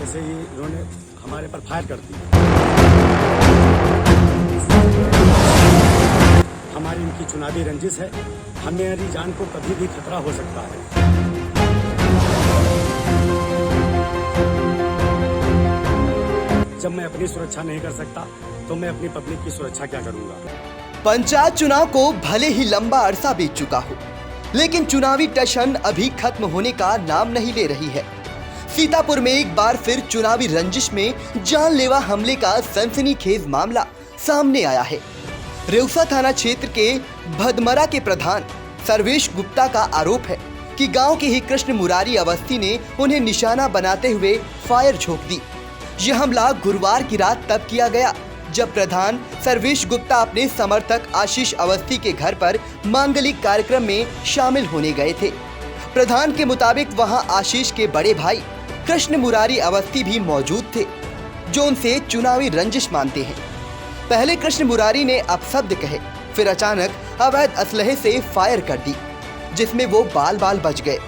तैसे ही इन्होंने हमारे पर फायर कर दी। हमारी इनकी चुनावी रंजिश है, हमारी जान को कभी भी खतरा हो सकता है। जब मैं अपनी सुरक्षा नहीं कर सकता तो मैं अपनी पब्लिक की सुरक्षा क्या करूंगा। पंचायत चुनाव को भले ही लंबा अरसा बीत चुका हो, लेकिन चुनावी टशन अभी खत्म होने का नाम नहीं ले रही है। सीतापुर में एक बार फिर चुनावी रंजिश में जानलेवा हमले का सनसनीखेज मामला सामने आया है। रेउसा थाना क्षेत्र के भदमरा के प्रधान सर्वेश गुप्ता का आरोप है कि गांव के ही कृष्ण मुरारी अवस्थी ने उन्हें निशाना बनाते हुए फायर झोंक दी। यह हमला गुरुवार की रात तब किया गया जब प्रधान सर्वेश गुप्ता अपने समर्थक आशीष अवस्थी के घर पर मांगलिक कार्यक्रम में शामिल होने गए थे। प्रधान के मुताबिक वहां आशीष के बड़े भाई कृष्ण मुरारी अवस्थी भी मौजूद थे, जो उनसे चुनावी रंजिश मानते हैं। पहले कृष्ण मुरारी ने अपशब्द कहे, फिर अचानक अवैध असलहे से फायर कर दी, जिसमें वो बाल बाल बच गए।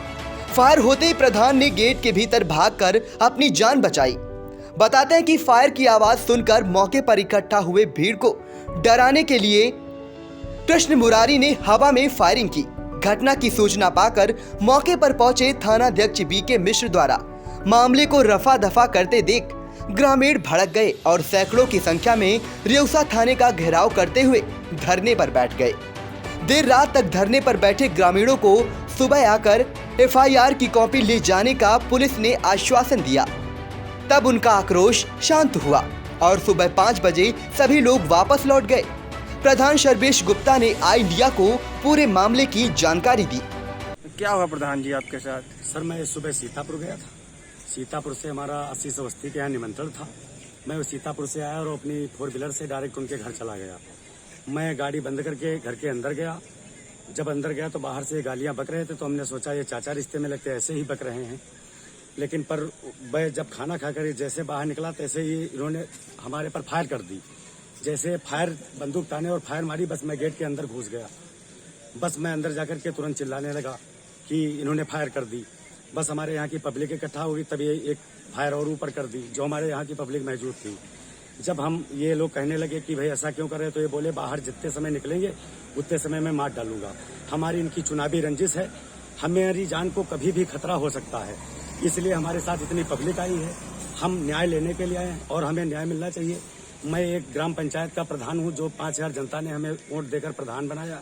फायर होते ही प्रधान ने गेट के भीतर भागकर अपनी जान बचाई। बताते हैं कि फायर की आवाज सुनकर मौके पर इकट्ठा हुए भीड़ को डराने के लिए कृष्ण मुरारी ने हवा में फायरिंग की। घटना की सूचना पाकर मौके पर पहुंचे थानाध्यक्ष बीके मिश्र द्वारा मामले को रफा दफा करते देख ग्रामीण भड़क गए और सैकड़ों की संख्या में रेउसा थाने का घेराव करते हुए धरने पर बैठ गए। देर रात तक धरने पर बैठे ग्रामीणों को सुबह आकर एफआईआर की कॉपी ले जाने का पुलिस ने आश्वासन दिया। तब उनका आक्रोश शांत हुआ और सुबह 5 बजे सभी लोग वापस लौट गए। प्रधान सर्वेश गुप्ता ने आई इंडिया को पूरे मामले की जानकारी दी। क्या हुआ प्रधान जी आपके साथ? सर, मैं सुबह सीतापुर गया था। सीतापुर से हमारा आशीष अवस्थी के यहाँ निमंत्रण था। मैं सीतापुर से आया और अपनी 4 व्हीलर से डायरेक्ट उनके घर चला गया। मैं गाड़ी बंद करके घर के अंदर गया। जब अंदर गया तो बाहर से गालियां बक रहे थे, तो हमने सोचा ये चाचा रिश्ते में लगते ऐसे ही बक रहे हैं। लेकिन पर मैं जब खाना खाकर जैसे बाहर निकला तैसे ही इन्होंने हमारे पर फायर कर दी। जैसे फायर बंदूक ताने और फायर मारी, बस मैं गेट के अंदर घुस गया। बस मैं अंदर जाकर के तुरंत चिल्लाने लगा कि इन्होंने फायर कर दी। बस हमारे यहाँ की पब्लिक इकट्ठा हुई, तभी एक फायर और ऊपर कर दी, जो हमारे यहाँ की पब्लिक मौजूद थी। जब हम ये लोग कहने लगे कि भाई ऐसा क्यों कर रहे, तो ये बोले बाहर जितने समय निकलेंगे उतने समय में मार डालूंगा। हमारी इनकी चुनावी रंजिश है, हमारी जान को कभी भी खतरा हो सकता है, इसलिए हमारे साथ इतनी पब्लिक आई है। हम न्याय लेने के लिए आए हैं और हमें न्याय मिलना चाहिए। मैं एक ग्राम पंचायत का प्रधान हूं, जो 5000 जनता ने हमें वोट देकर प्रधान बनाया।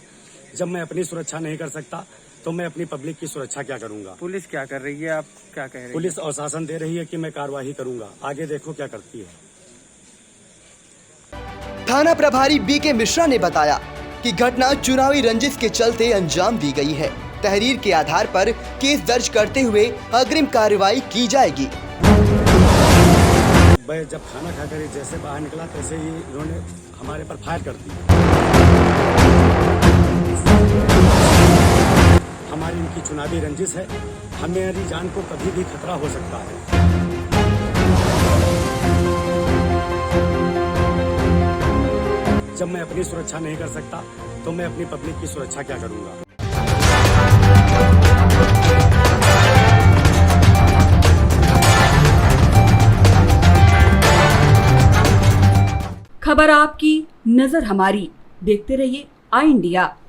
जब मैं अपनी सुरक्षा नहीं कर सकता तो मैं अपनी पब्लिक की सुरक्षा क्या करूंगा। पुलिस क्या कर रही है, आप क्या कह रहे हैं? पुलिस आश्वासन दे रही है कि मैं कार्यवाही करूंगा, आगे देखो क्या करती है। थाना प्रभारी बीके मिश्रा ने बताया कि घटना चुनावी रंजिश के चलते अंजाम दी गई है। तहरीर के आधार पर केस दर्ज करते हुए अग्रिम कार्रवाई की जाएगी। मैं जब खाना खाकर जैसे बाहर निकला तैसे ही इन्होंने हमारे पर फायर कर दी। हमारी इनकी चुनावी रंजिश है, हमारी जान को कभी भी खतरा हो सकता है। जब मैं अपनी सुरक्षा नहीं कर सकता तो मैं अपनी पब्लिक की सुरक्षा क्या करूंगा। खबर आपकी, नजर हमारी। देखते रहिए आई इंडिया।